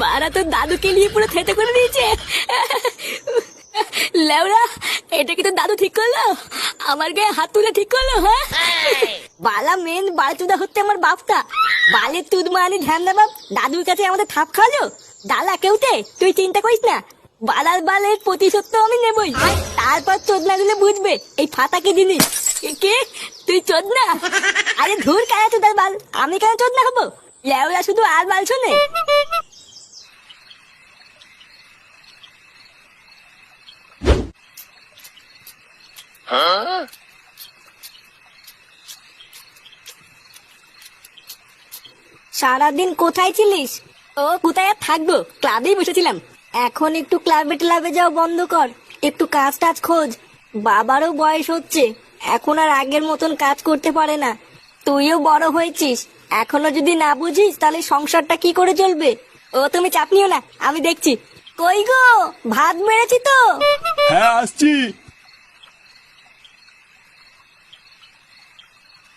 মারা তো দাদুকে নিয়ে পুরো থেতে করে দিয়েছে। লেওরা, এটা কি তো দাদু ঠিক করলো? আমার গায়ে হাত তুলে ঠিক করলো? হ্যাঁ, বালা মেন বালচুদা হচ্ছে আমার বাপটা। বালের তুদ মানি ধ্যান না বাপ, দাদুর কাছে আমাদের থাপ খাওয়ালো। ডালা কেউতে তুই চিন্তা করিস না, বালার বালের প্রতিশোধ তো আমি নেবই। তারপর চোদনা দিলে বুঝবে এই ফাতা কি জিনিস। কে তুই চোদনা? আরে ধুর কেন চোদার বাল, আমি কেন চোদনা হবো? লেওরা শুধু আর বাল শোনে। সারাদিন কোথায় ছিলিস? ও কোথায় আর থাকবো, ক্লাবেই বসেছিলাম। এখন একটু ক্লাবে ক্লাবে যাও বন্ধ কর, একটু কাজ টাজ খোঁজ। বাবারও বয়স হচ্ছে, এখন আর আগের মতন কাজ করতে পারে না। তুইও বড় হয়েছিস, এখনো যদি না বুঝিস তাহলে সংসারটা কি করে চলবে? ও তুমি চাপ নিও না, আমি দেখছি। কই গো, ভাত বেড়েছি তো। হ্যাঁ আসছি।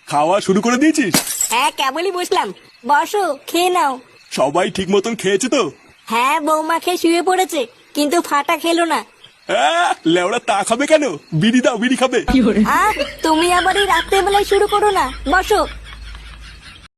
খাওয়া শুরু করে দিয়েছিস? হ্যাঁ কেবলই বসলাম, বসো খেয়ে নাও। সবাই ঠিক মতন খেয়েছে তো? হ্যাঁ বৌমা খেয়ে শুয়ে পড়েছে, কিন্তু ফাটা খেলো না। লেওড়া তা খাবে কেন? বিড়ি দাও, বিড়ি খাবে। তুমি আবার এই রাত্রে বেলায় শুরু করো না, বসো।